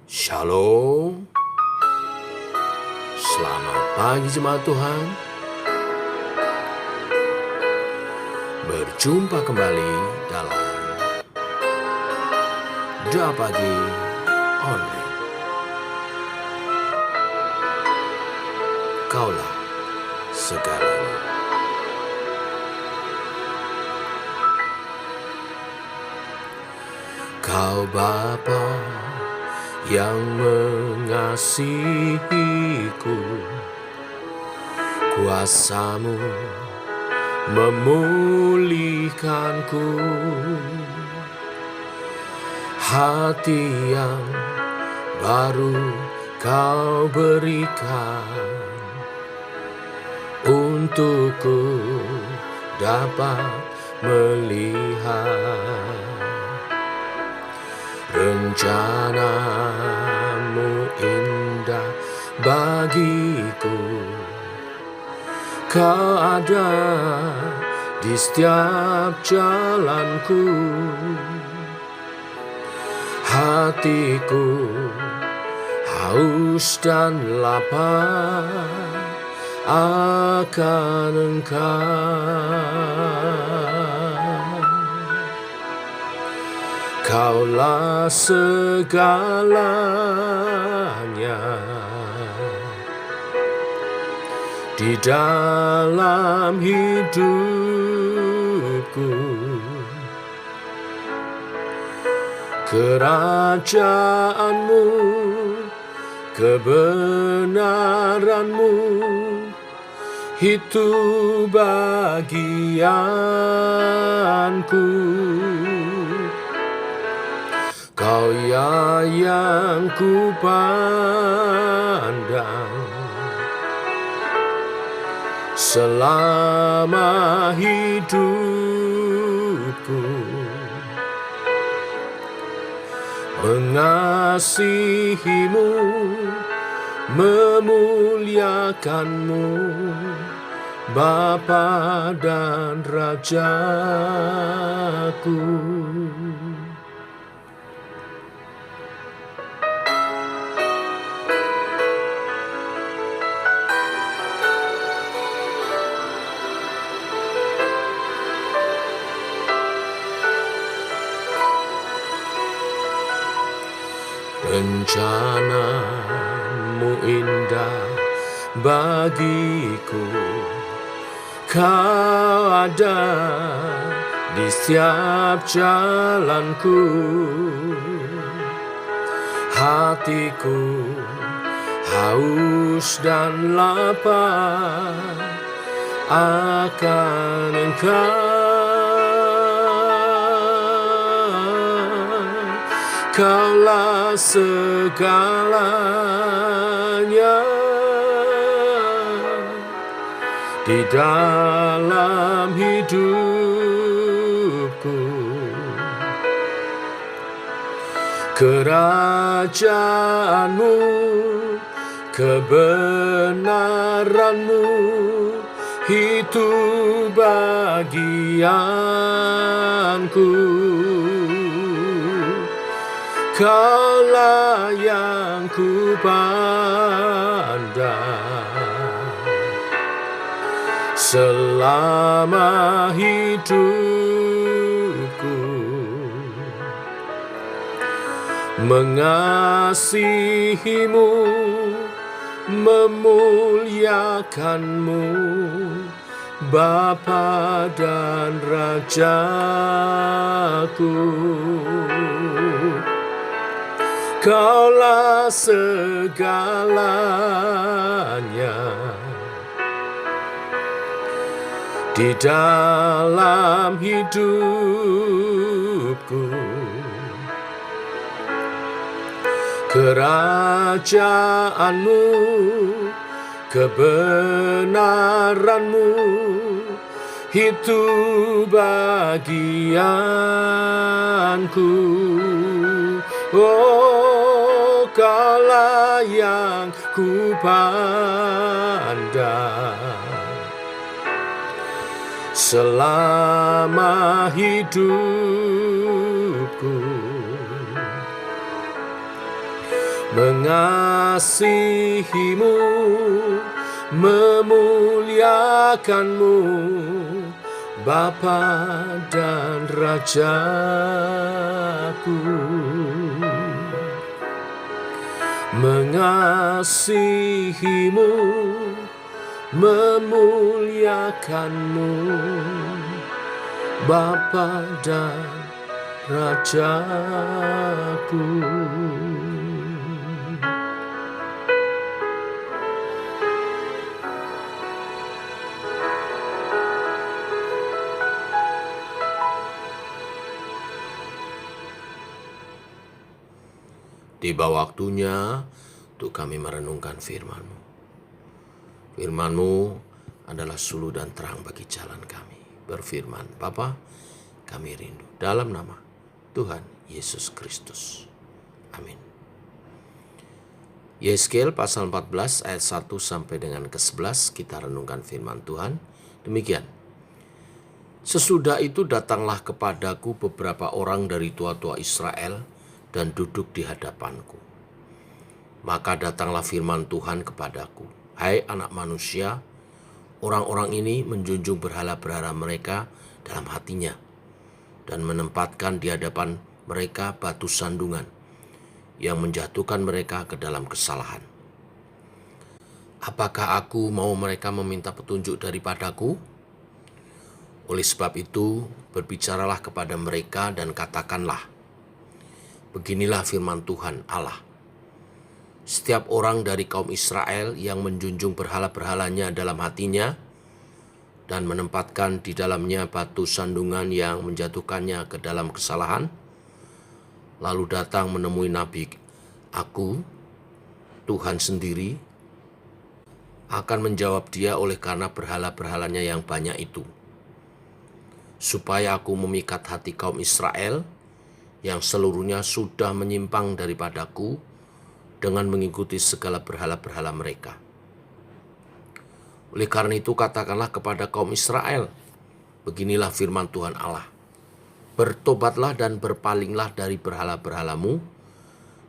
Shalom, selamat pagi jemaat Tuhan. Berjumpa kembali dalam Doa Pagi Online. Kaulah segalanya. Kau Bapa yang mengasihiku, kuasa-Mu memulihkanku. Hati yang baru Kau berikan, untukku dapat melihat rencana-Mu indah bagiku. Kau ada di setiap jalanku. Hatiku haus dan lapar akan Engkau. Kaulah segalanya di dalam hidupku. Kerajaan-Mu, kebenaran-Mu, itu bagianku. Kau yang ku pandang selama hidupku. Mengasihi-Mu, memuliakan-Mu, Bapa dan Rajaku. Rencana-Mu indah bagiku. Kau ada di setiap jalanku. Hatiku haus dan lapar akan Engkau. Kaulah segalanya di dalam hidupku. Kerajaan-Mu, kebenaran-Mu, itu bagianku. Kaulah yang ku pandang selama hidupku. Mengasihi-Mu, memuliakan-Mu, Bapa dan Rajaku. Kaulah segalanya di dalam hidupku. Kerajaan-Mu, kebenaran-Mu, itu bagianku. Oh, Kaulah yang ku pandang selama hidupku. mengasihimu, memuliakanmu, Bapa dan Rajaku. Mengasihimu, memuliakanmu, Bapa dan Rajaku. Tiba waktunya untuk kami merenungkan firman-Mu. Firman-Mu adalah suluh dan terang bagi jalan kami. Berfirman, Bapa, kami rindu. Dalam nama Tuhan Yesus Kristus. Amin. Yeskel pasal 14 ayat 1 sampai dengan ke-11 kita renungkan firman Tuhan. Demikian. Sesudah itu datanglah kepadaku beberapa orang dari tua-tua Israel dan duduk di hadapanku. Maka datanglah firman Tuhan kepadaku, hai anak manusia, orang-orang ini menjunjung berhala-berhala mereka dalam hatinya dan menempatkan di hadapan mereka batu sandungan yang menjatuhkan mereka ke dalam kesalahan. Apakah aku mau mereka meminta petunjuk daripadaku? Oleh sebab itu, berbicaralah kepada mereka dan katakanlah, beginilah firman Tuhan Allah. Setiap orang dari kaum Israel yang menjunjung berhala-berhalanya dalam hatinya dan menempatkan di dalamnya batu sandungan yang menjatuhkannya ke dalam kesalahan, lalu datang menemui Nabi, aku, Tuhan sendiri, akan menjawab dia oleh karena berhala-berhalanya yang banyak itu, supaya aku memikat hati kaum Israel yang seluruhnya sudah menyimpang daripadaku dengan mengikuti segala berhala-berhala mereka. Oleh karena itu katakanlah kepada kaum Israel, beginilah firman Tuhan Allah, bertobatlah dan berpalinglah dari berhala-berhalamu,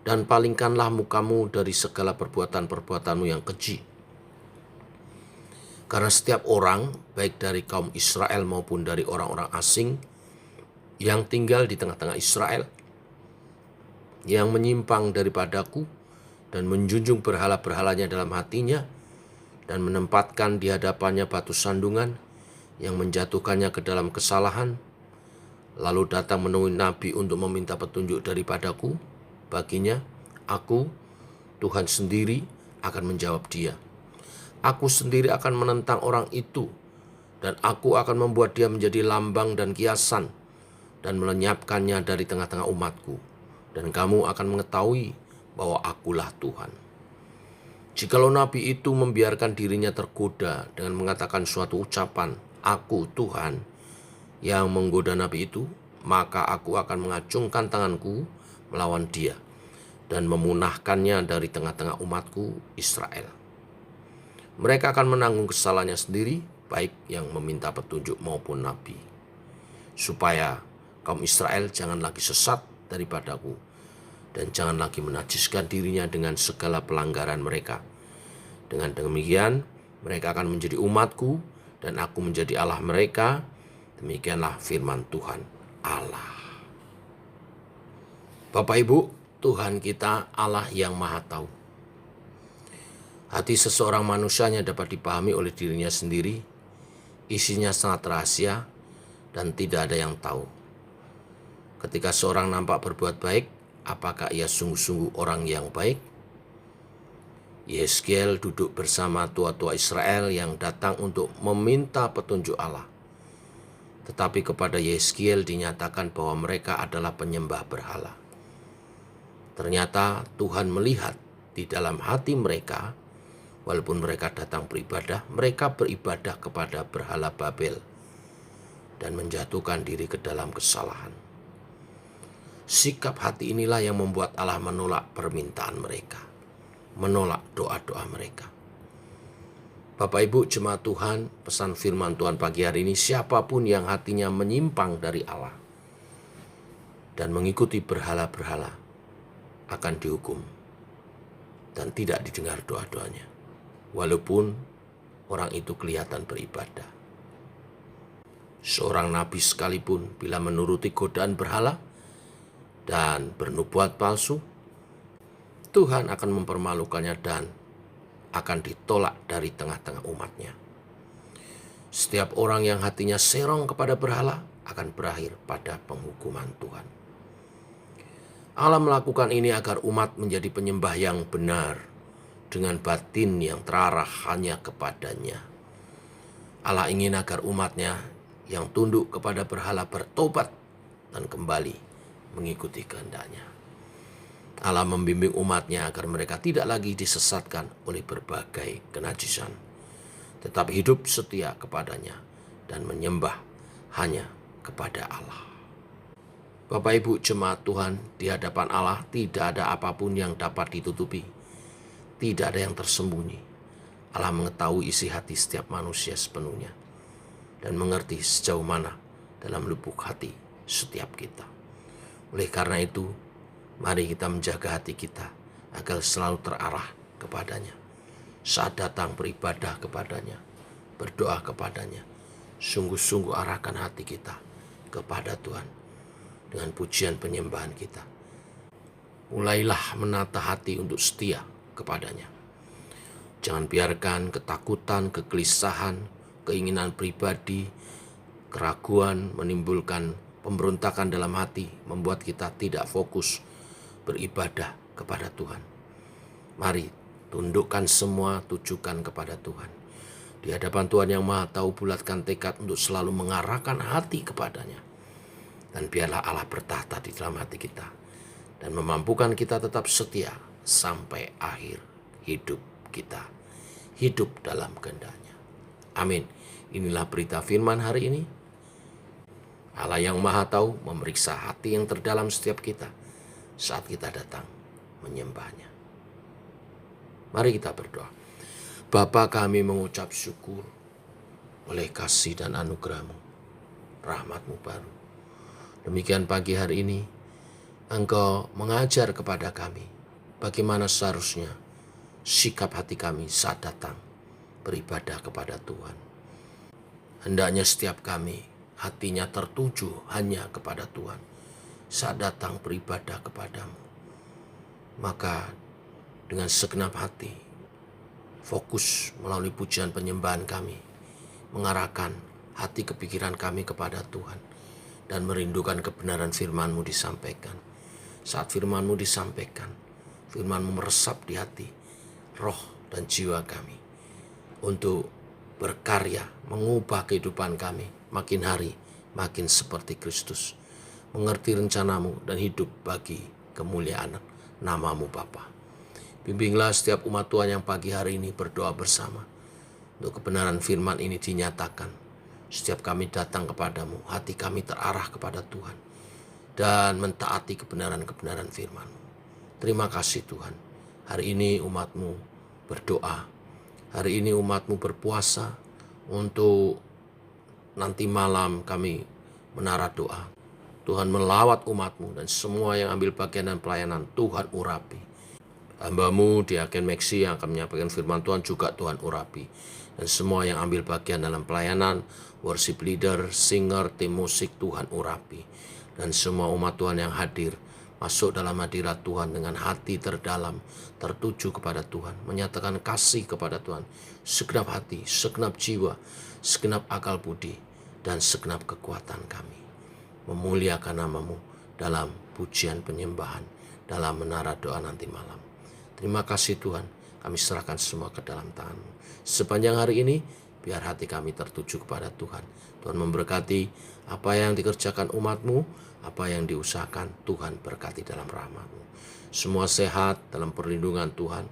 dan palingkanlah mukamu dari segala perbuatan-perbuatanmu yang keji. Karena setiap orang, baik dari kaum Israel maupun dari orang-orang asing, yang tinggal di tengah-tengah Israel, yang menyimpang daripadaku dan menjunjung berhala-berhalanya dalam hatinya dan menempatkan di hadapannya batu sandungan yang menjatuhkannya ke dalam kesalahan, lalu datang menemui Nabi untuk meminta petunjuk daripadaku, baginya, aku, Tuhan sendiri akan menjawab dia. Aku sendiri akan menentang orang itu, dan aku akan membuat dia menjadi lambang dan kiasan, dan melenyapkannya dari tengah-tengah umatku, dan kamu akan mengetahui bahwa akulah Tuhan. Jikalau nabi itu membiarkan dirinya tergoda dengan mengatakan suatu ucapan, aku Tuhan, yang menggoda nabi itu, maka aku akan mengacungkan tanganku melawan dia, dan memunahkannya dari tengah-tengah umatku Israel. Mereka akan menanggung kesalahannya sendiri, baik yang meminta petunjuk maupun nabi, supaya kaum Israel jangan lagi sesat daripadaku dan jangan lagi menajiskan dirinya dengan segala pelanggaran mereka. Dengan demikian, mereka akan menjadi umatku dan aku menjadi Allah mereka. Demikianlah firman Tuhan Allah. Bapak Ibu, Tuhan kita Allah yang Maha Tahu. Hati seseorang manusianya dapat dipahami oleh dirinya sendiri, isinya sangat rahasia dan tidak ada yang tahu. Ketika seorang nampak berbuat baik, apakah ia sungguh-sungguh orang yang baik? Yeskel duduk bersama tua-tua Israel yang datang untuk meminta petunjuk Allah. Tetapi kepada Yeskel dinyatakan bahwa mereka adalah penyembah berhala. Ternyata Tuhan melihat di dalam hati mereka, walaupun mereka datang beribadah, mereka beribadah kepada berhala Babel dan menjatuhkan diri ke dalam kesalahan. Sikap hati inilah yang membuat Allah menolak permintaan mereka, menolak doa-doa mereka. Bapak Ibu jemaat Tuhan, pesan firman Tuhan pagi hari ini, siapapun yang hatinya menyimpang dari Allah dan mengikuti berhala-berhala akan dihukum. dan tidak didengar doa-doanya, walaupun orang itu kelihatan beribadah. Seorang nabi sekalipun bila menuruti godaan berhala dan bernubuat palsu, Tuhan akan mempermalukannya dan akan ditolak dari tengah-tengah umatnya. Setiap orang yang hatinya serong kepada berhala akan berakhir pada penghukuman Tuhan. Allah melakukan ini agar umat menjadi penyembah yang benar dengan batin yang terarah hanya kepadanya. Allah ingin agar umatnya yang tunduk kepada berhala bertobat dan kembali mengikuti kehendaknya. Allah membimbing umatnya agar mereka tidak lagi disesatkan oleh berbagai kenajisan, tetap hidup setia kepadanya dan menyembah hanya kepada Allah. Bapak Ibu jemaat Tuhan, di hadapan Allah tidak ada apapun yang dapat ditutupi, tidak ada yang tersembunyi. Allah mengetahui isi hati setiap manusia sepenuhnya dan mengerti sejauh mana dalam lubuk hati setiap kita. Oleh karena itu, mari kita menjaga hati kita agar selalu terarah kepadanya. Saat datang beribadah kepadanya, berdoa kepadanya, sungguh-sungguh arahkan hati kita kepada Tuhan dengan pujian penyembahan kita. Mulailah menata hati untuk setia kepadanya. Jangan biarkan ketakutan, kegelisahan, keinginan pribadi, keraguan menimbulkan pemberontakan dalam hati, membuat kita tidak fokus beribadah kepada Tuhan. Mari tundukkan semua, tujukan kepada Tuhan. Di hadapan Tuhan yang Maha Tahu, bulatkan tekad untuk selalu mengarahkan hati kepadanya. Dan biarlah Allah bertahta di dalam hati kita dan memampukan kita tetap setia sampai akhir hidup kita, hidup dalam kehendaknya. Amin. Inilah berita firman hari ini. Allah yang Maha Tahu memeriksa hati yang terdalam setiap kita saat kita datang menyembahnya. Mari kita berdoa. Bapa, kami mengucap syukur oleh kasih dan anugerah-Mu, rahmat-Mu baru. Demikian pagi hari ini, Engkau mengajar kepada kami bagaimana seharusnya sikap hati kami saat datang beribadah kepada Tuhan. Hendaknya setiap kami hatinya tertuju hanya kepada Tuhan saat datang beribadah kepadamu. Maka dengan segenap hati, fokus melalui pujian penyembahan kami, mengarahkan hati kepikiran kami kepada Tuhan, dan merindukan kebenaran firman-Mu disampaikan. Saat firman-Mu disampaikan, firman-Mu meresap di hati, roh dan jiwa kami, untuk berkarya, mengubah kehidupan kami, makin hari makin seperti Kristus, mengerti rencana-Mu dan hidup bagi kemuliaan nama-Mu Bapa. Bimbinglah setiap umat Tuhan yang pagi hari ini berdoa bersama, untuk kebenaran firman ini dinyatakan. Setiap kami datang kepadamu, hati kami terarah kepada Tuhan dan mentaati kebenaran-kebenaran firman-Mu. Terima kasih Tuhan. Hari ini umat-Mu berdoa. Hari ini umat-Mu berpuasa untuk nanti malam kami menara doa. Tuhan melawat umat-Mu dan semua yang ambil bagian dan pelayanan Tuhan urapi. Hamba-Mu Diaken Meksi yang akan menyampaikan firman Tuhan juga Tuhan urapi. Dan semua yang ambil bagian dalam pelayanan, worship leader, singer, tim musik Tuhan urapi. Dan semua umat Tuhan yang hadir, masuk dalam hadirat Tuhan dengan hati terdalam, tertuju kepada Tuhan, menyatakan kasih kepada Tuhan, segenap hati, segenap jiwa, segenap akal budi, dan segenap kekuatan kami. Memuliakan nama-Mu dalam pujian penyembahan, dalam menara doa nanti malam. Terima kasih Tuhan, kami serahkan semua ke dalam tangan-Mu. Sepanjang hari ini, biar hati kami tertuju kepada Tuhan. Tuhan memberkati apa yang dikerjakan umat-Mu, apa yang diusahakan, Tuhan berkati dalam rahmat-Mu. Semua sehat dalam perlindungan Tuhan,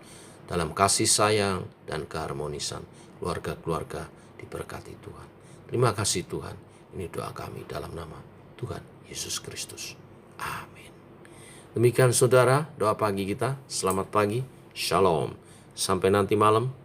dalam kasih sayang dan keharmonisan. Keluarga-keluarga diberkati Tuhan. Terima kasih Tuhan. Ini doa kami dalam nama Tuhan Yesus Kristus. Amin. Demikian saudara, doa pagi kita. Selamat pagi. Shalom. Sampai nanti malam.